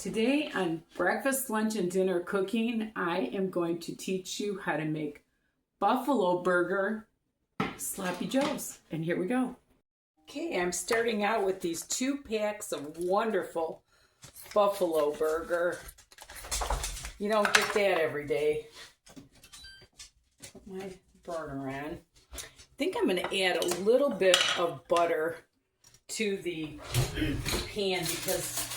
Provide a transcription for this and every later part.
Today on Breakfast, Lunch, and Dinner Cooking, I am going to teach you how to make buffalo burger sloppy joes. And here we go. Okay, I'm starting out with these 2 packs of wonderful buffalo burger. You don't get that every day. Put my burner on. I think I'm going to add a little bit of butter to the pan because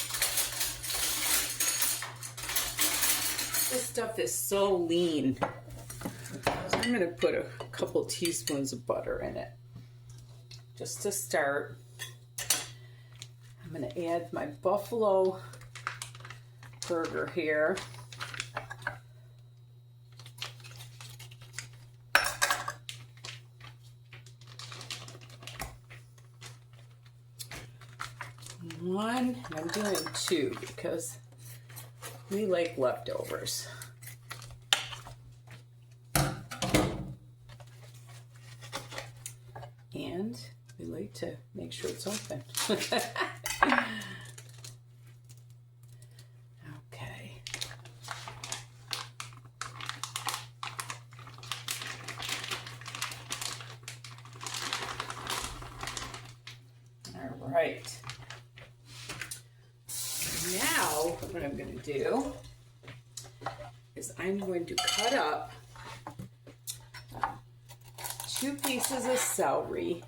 this stuff is so lean. So I'm going to put a couple teaspoons of butter in it. Just to start, I'm going to add my buffalo burger here. One, and I'm doing 2 because we like leftovers. And we like to make sure it's open. Okay. All right. Now, what I'm going to do is I'm going to cut up 2 pieces of celery.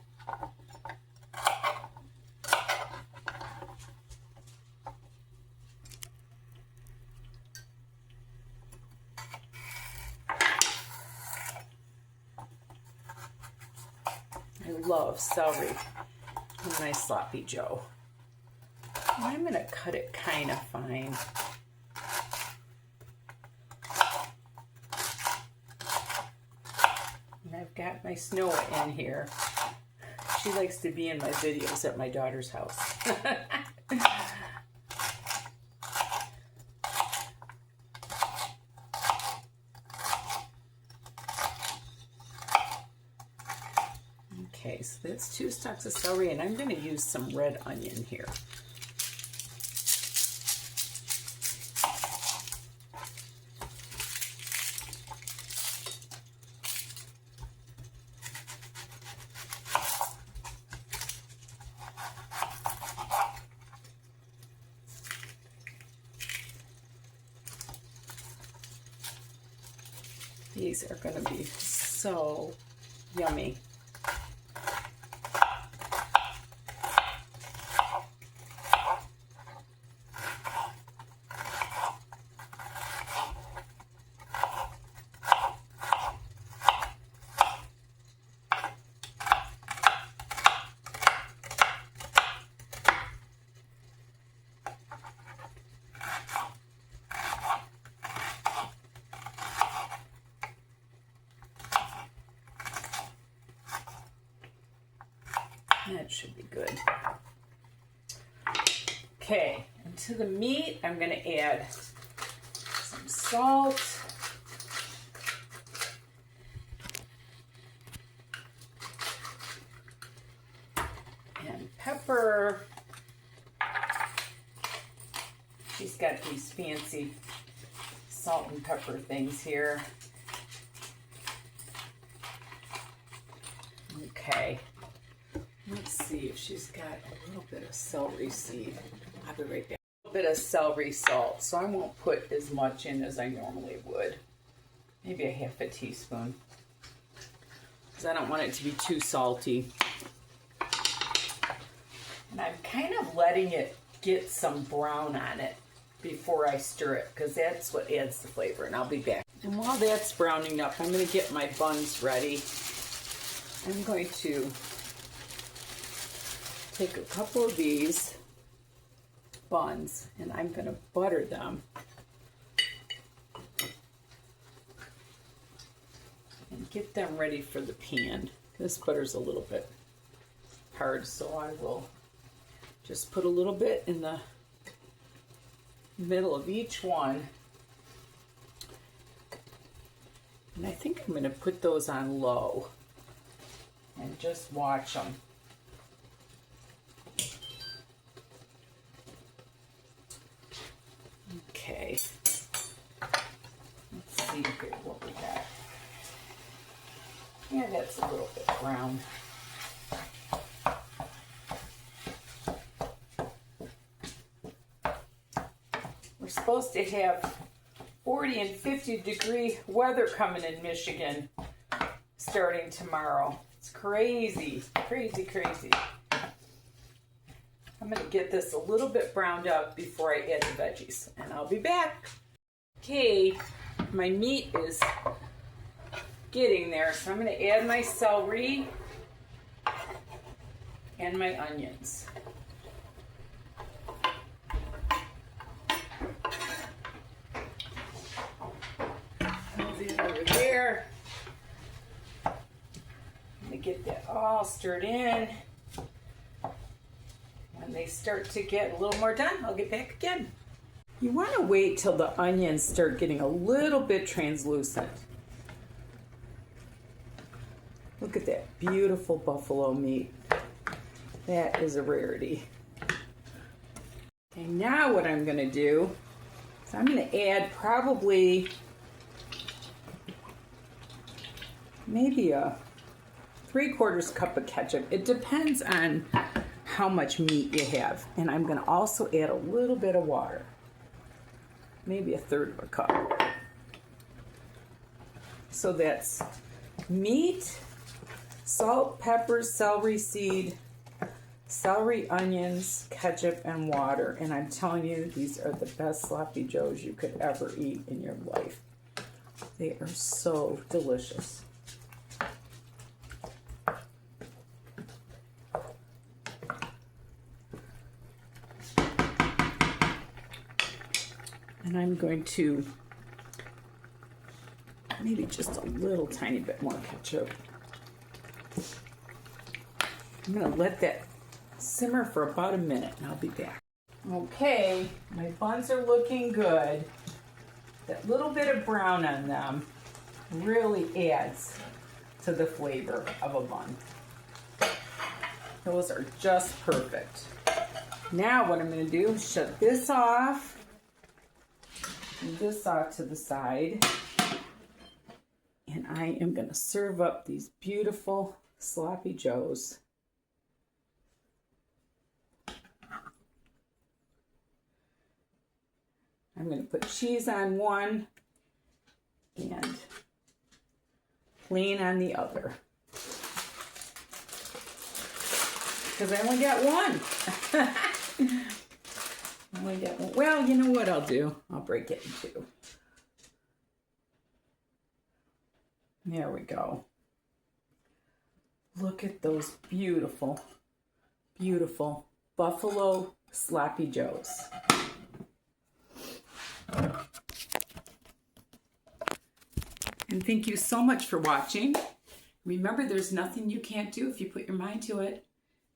I love celery in my sloppy joe. And I'm going to cut it kind of fine. And I've got my Snow in here. She likes to be in my videos at my daughter's house. Okay, so that's 2 stalks of celery, and I'm going to use some red onion here. These are going to be so yummy. That should be good. Okay, and to the meat, I'm going to add some salt, and pepper. She's got these fancy salt and pepper things here. Okay. Let's see if she's got a little bit of celery seed. I'll be right back. A little bit of celery salt, so I won't put as much in as I normally would. Maybe a half a teaspoon, because I don't want it to be too salty. And I'm kind of letting it get some brown on it before I stir it, because that's what adds the flavor, and I'll be back. And while that's browning up, I'm going to get my buns ready. I'm going to take a couple of these buns and I'm going to butter them and get them ready for the pan. This butter's a little bit hard, so I will just put a little bit in the middle of each one. And I think I'm going to put those on low and just watch them. see here what we got. Yeah, that's a little bit brown. We're supposed to have 40 and 50-degree weather coming in Michigan starting tomorrow. It's crazy, crazy, crazy. I'm going to get this a little bit browned up before I add the veggies, and I'll be back. Okay, my meat is getting there, so I'm going to add my celery and my onions. Move it over there. I'm going to get that all stirred in. When they start to get a little more done, I'll get back again. You want to wait till the onions start getting a little bit translucent. Look at that beautiful buffalo meat. That is a rarity. Okay, now what I'm going to do is I'm going to add probably maybe a 3/4 cup of ketchup. It depends on how much meat you have. And I'm going to also add a little bit of water. Maybe 1/3 cup. So that's meat, salt, pepper, celery seed, celery, onions, ketchup, and water. And I'm telling you, these are the best sloppy joes you could ever eat in your life. They are so delicious. And I'm going to maybe just a little tiny bit more ketchup. I'm going to let that simmer for about a minute and I'll be back. Okay, my buns are looking good. That little bit of brown on them really adds to the flavor of a bun. Those are just perfect. Now what I'm going to do is shut this off. Move this off to the side. And I am going to serve up these beautiful sloppy joes. I'm going to put cheese on one and plain on the other. Because I only got one. I only got one. Well, you know what I'll do? I'll break it in two. There we go. Look at those beautiful, beautiful buffalo sloppy joes. And thank you so much for watching. Remember, there's nothing you can't do if you put your mind to it,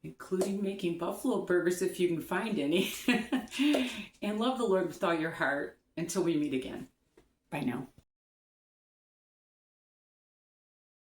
including making buffalo burgers if you can find any. And love the Lord with all your heart. Until we meet again. Bye now.